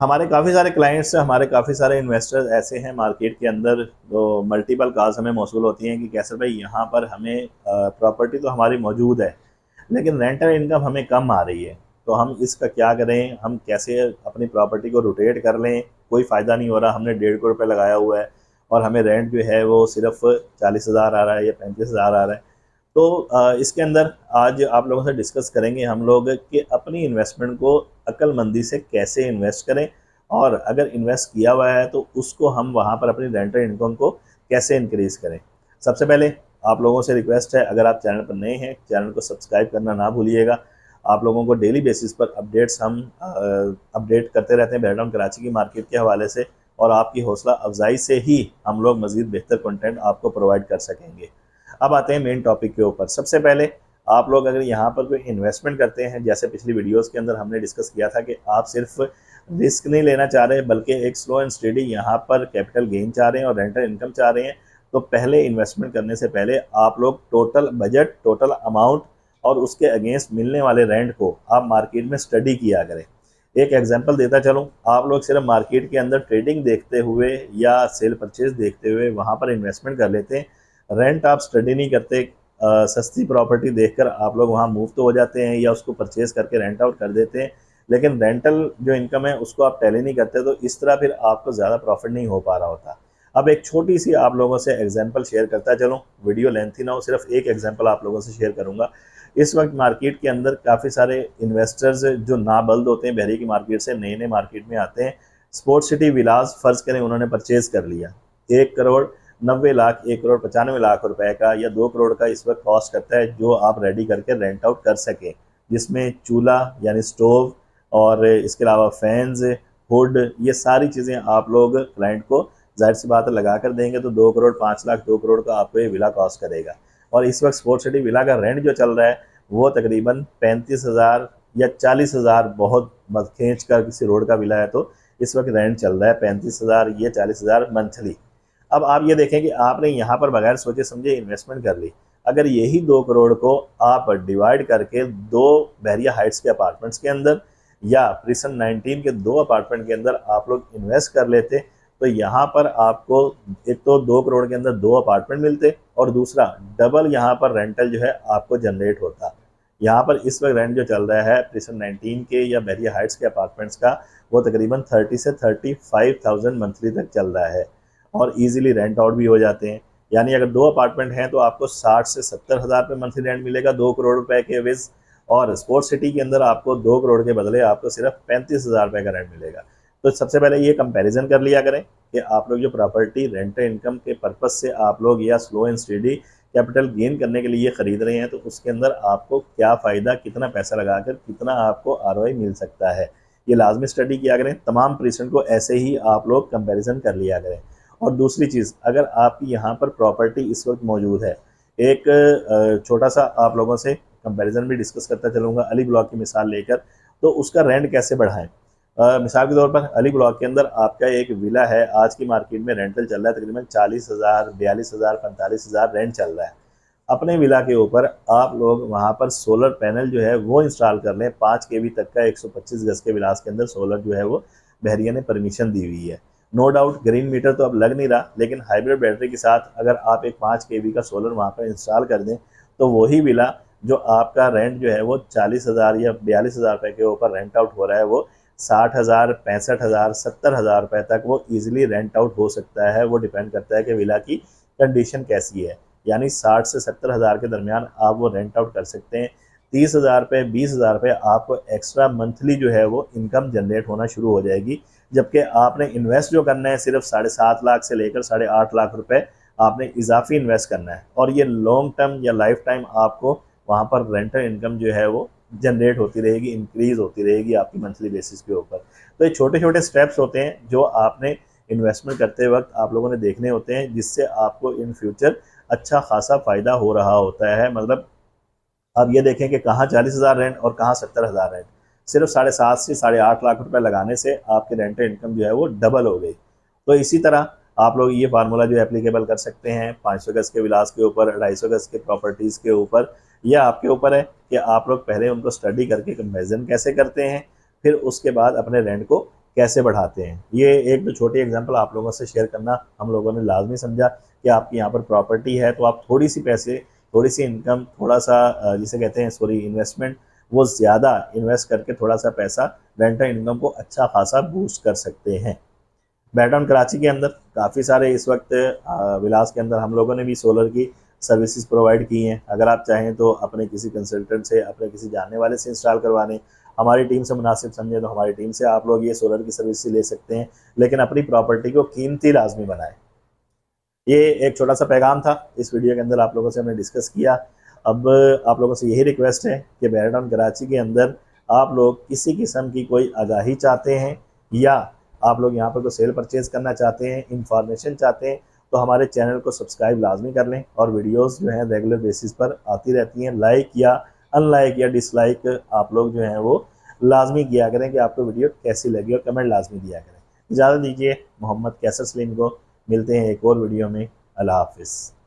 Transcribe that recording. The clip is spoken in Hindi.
हमारे काफ़ी सारे क्लाइंट्स, हमारे काफ़ी सारे इन्वेस्टर्स ऐसे हैं मार्केट के अंदर, तो मल्टीपल कॉल्स हमें मौसूल होती हैं कि कैसर भाई यहाँ पर हमें प्रॉपर्टी तो हमारी मौजूद है, लेकिन रेंटल इनकम हमें कम आ रही है। तो हम इसका क्या करें, हम कैसे अपनी प्रॉपर्टी को रोटेट कर लें। कोई फ़ायदा नहीं हो रहा, हमने 1.5 करोड़ रुपये लगाया हुआ है और हमें रेंट जो है वो सिर्फ 40,000 आ रहा है या 35,000 आ रहा है। तो इसके अंदर आज आप लोगों से डिस्कस करेंगे हम लोग कि अपनी इन्वेस्टमेंट को अक्लमंदी से कैसे इन्वेस्ट करें, और अगर इन्वेस्ट किया हुआ है तो उसको हम वहाँ पर अपनी रेंटल इनकम को कैसे इंक्रीज़ करें। सबसे पहले आप लोगों से रिक्वेस्ट है, अगर आप चैनल पर नए हैं, चैनल को सब्सक्राइब करना ना भूलिएगा। आप लोगों को डेली बेसिस पर अपडेट्स हम अपडेट करते रहते हैं बैकग्राउंड कराची की मार्केट के हवाले से, और आपकी हौसला अफजाई से ही हम लोग मज़ीद बेहतर कंटेंट आपको प्रोवाइड कर सकेंगे। अब आते हैं मेन टॉपिक के ऊपर। सबसे पहले आप लोग अगर यहाँ पर कोई इन्वेस्टमेंट करते हैं, जैसे पिछली वीडियोस के अंदर हमने डिस्कस किया था कि आप सिर्फ रिस्क नहीं लेना चाह रहे बल्कि एक स्लो एंड स्टेडी यहाँ पर कैपिटल गेन चाह रहे हैं और रेंटल इनकम चाह रहे हैं, तो पहले इन्वेस्टमेंट करने से पहले आप लोग टोटल बजट, टोटल अमाउंट और उसके अगेंस्ट मिलने वाले रेंट को आप मार्केट में स्टडी किया करें। एक एग्जांपल देता चलूँ, आप लोग सिर्फ मार्केट के अंदर ट्रेडिंग देखते हुए या सेल परचेज देखते हुए वहाँ पर इन्वेस्टमेंट कर लेते हैं, रेंट आप स्टडी नहीं करते। सस्ती प्रॉपर्टी देखकर आप लोग वहाँ मूव तो हो जाते हैं या उसको परचेज करके रेंट आउट कर देते हैं, लेकिन रेंटल जो इनकम है उसको आप टैली नहीं करते, तो इस तरह फिर आपको ज़्यादा प्रॉफिट नहीं हो पा रहा होता। अब एक छोटी सी आप लोगों से एग्जांपल शेयर करता चलूँ, वीडियो लेंथी ना हो, सिर्फ एक एग्जांपल आप लोगों से शेयर करूँगा। इस वक्त मार्केट के अंदर काफ़ी सारे इन्वेस्टर्स जो नाबल्द होते हैं, बहरी की मार्केट से नए नए मार्केट में आते हैं। स्पोर्ट्स सिटी विलास फ़र्ज़ करें उन्होंने परचेज कर लिया, 1 करोड़ 90 लाख, 1 करोड़ 95 लाख रुपए का या 2 करोड़ का इस वक्त कॉस्ट करता है, जो आप रेडी करके रेंट आउट कर सकें, जिसमें चूल्हा यानी स्टोव और इसके अलावा फैंस, हुड, ये सारी चीज़ें आप लोग क्लाइंट को जाहिर सी बात है लगा कर देंगे, तो 2 करोड़ 5 लाख, 2 करोड़ का आपको ये विला कॉस्ट करेगा। और इस वक्त स्पोर्ट्स सिटी विला का रेंट जो चल रहा है वो तकरीबन 35,000 या 40,000, बहुत खींच कर किसी रोड का विला है तो इस वक्त रेंट चल रहा है 35,000 या 40,000 मंथली। अब आप ये देखें कि आपने यहाँ पर बगैर सोचे समझे इन्वेस्टमेंट कर ली। अगर यही 2 करोड़ को आप डिवाइड करके दो बहरिया हाइट्स के अपार्टमेंट्स के अंदर या प्रिसन 19 के दो अपार्टमेंट के अंदर आप लोग इन्वेस्ट कर लेते, तो यहाँ पर आपको एक तो 2 करोड़ के अंदर दो अपार्टमेंट मिलते और दूसरा डबल यहाँ पर रेंटल जो है आपको जनरेट होता। यहाँ पर इस वक्त रेंट जो चल रहा है प्रिसन 19 के या बहरिया हाइट्स के अपार्टमेंट्स का, वो तकरीबन 30 से 35,000 मंथली तक चल रहा है और इजीली रेंट आउट भी हो जाते हैं। यानी अगर दो अपार्टमेंट हैं तो आपको 60 से 70,000 रुपये मंथली रेंट मिलेगा 2 करोड़ रुपए के विज, और स्पोर्ट्स सिटी के अंदर आपको 2 करोड़ के बदले आपको सिर्फ 35,000 रुपये का रेंट मिलेगा। तो सबसे पहले ये कंपैरिजन कर लिया करें कि आप लोग जो प्रॉपर्टी रेंट इनकम के पर्पज़ से आप लोग या slow and steady capital gain करने के लिए ख़रीद रहे हैं, तो उसके अंदर आपको क्या फ़ायदा, कितना पैसा लगाकर कितना आपको आरओआई मिल सकता है, ये लाजमी स्टडी किया करें। तमाम प्रीसेंट को ऐसे ही आप लोग कंपैरिजन कर लिया करें। और दूसरी चीज़, अगर आपकी यहाँ पर प्रॉपर्टी इस वक्त मौजूद है, एक छोटा सा आप लोगों से कंपैरिजन भी डिस्कस करता चलूँगा अली ब्लॉक की मिसाल लेकर, तो उसका रेंट कैसे बढ़ाएं। मिसाल के तौर पर अली ब्लॉक के अंदर आपका एक विला है, आज की मार्केट में रेंटल चल रहा है तकरीबन 40,000, 42,000, 45,000 रेंट चल रहा है। अपने विला के ऊपर आप लोग वहाँ पर सोलर पैनल जो है वो इंस्टॉल कर लें, 5 केवी तक का 125 गज के विलास के अंदर सोलर जो है वो बहरिया ने परमिशन दी हुई है। नो डाउट ग्रीन मीटर तो अब लग नहीं रहा, लेकिन हाइब्रिड बैटरी के साथ अगर आप एक 5 केवी का सोलर वहाँ पर इंस्टॉल कर दें, तो वही विला जो आपका रेंट जो है वो 40,000 या 42,000 रुपये के ऊपर रेंट आउट हो रहा है, वो 60,000, 65,000, 70,000 रुपये तक वो ईजिली रेंट आउट हो सकता है। वो डिपेंड करता है कि विला की कंडीशन कैसी है, यानी 60 से 70,000 के दरमियान आप वो रेंट आउट कर सकते हैं। 30,000 रुपये, 20,000 रुपये आपको एक्स्ट्रा मंथली जो है वो इनकम जनरेट होना शुरू हो जाएगी, जबकि आपने इन्वेस्ट जो करना है सिर्फ 7.5 लाख से लेकर 8.5 लाख रुपए आपने इजाफी इन्वेस्ट करना है, और ये लॉन्ग टर्म या लाइफ टाइम आपको वहाँ पर रेंटल इनकम जो है वो जनरेट होती रहेगी, इंक्रीज़ होती रहेगी आपकी मंथली बेसिस के ऊपर। तो ये छोटे छोटे स्टेप्स होते हैं जो आपने इन्वेस्टमेंट करते वक्त आप लोगों ने देखने होते हैं, जिससे आपको इन फ्यूचर अच्छा खासा फ़ायदा हो रहा होता है। मतलब आप ये देखें कि कहाँ 40,000 रेंट और कहाँ 70,000 रेंट, सिर्फ 7.5 से 8.5 लाख रुपए लगाने से आपकी रेंटल इनकम जो है वो डबल हो गई। तो इसी तरह आप लोग ये फार्मूला जो एप्लीकेबल कर सकते हैं 500 गज के विलास के ऊपर, 250 गज के प्रॉपर्टीज़ के ऊपर। यह आपके ऊपर है कि आप लोग पहले उनको स्टडी करके कंपेरिजन कैसे करते हैं, फिर उसके बाद अपने रेंट को कैसे बढ़ाते हैं। ये एक तो छोटी एग्जांपल आप लोगों से शेयर करना हम लोगों ने लाजमी समझा कि आपकी यहाँ पर प्रॉपर्टी है तो आप थोड़ी सी पैसे, थोड़ी सी इनकम, थोड़ा सा जिसे कहते हैं सॉरी इन्वेस्टमेंट, वो ज़्यादा इन्वेस्ट करके थोड़ा सा पैसा रेंटल इनकम को अच्छा खासा बूस्ट कर सकते हैं। बैटाउन कराची के अंदर काफ़ी सारे इस वक्त विलास के अंदर हम लोगों ने भी सोलर की सर्विसेज प्रोवाइड की हैं। अगर आप चाहें तो अपने किसी कंसल्टेंट से, अपने किसी जानने वाले से इंस्टॉल करवाने, हमारी टीम से मुनासिब समझें तो हमारी टीम से आप लोग ये सोलर की सर्विस ले सकते हैं, लेकिन अपनी प्रॉपर्टी को कीमती लाजमी बनाएं। ये एक छोटा सा पैगाम था इस वीडियो के अंदर आप लोगों से हमने डिस्कस किया। अब आप लोगों से यही रिक्वेस्ट है कि बैटाउन कराची के अंदर आप लोग किसी किस्म की कोई आगाही चाहते हैं या आप लोग यहाँ पर कोई सेल परचेज करना चाहते हैं, इंफॉर्मेशन चाहते हैं, तो हमारे चैनल को सब्सक्राइब लाजमी कर लें और वीडियोस जो हैं रेगुलर बेसिस पर आती रहती हैं। लाइक या अनलाइक या डिसलाइक आप लोग जो हैं वो लाजमी किया करें कि आपको वीडियो कैसी लगी और कमेंट लाजमी दिया करें। इजाज़त दीजिए मोहम्मद कैसर सलीम को, मिलते हैं एक और वीडियो में। अल्लाह हाफिज़।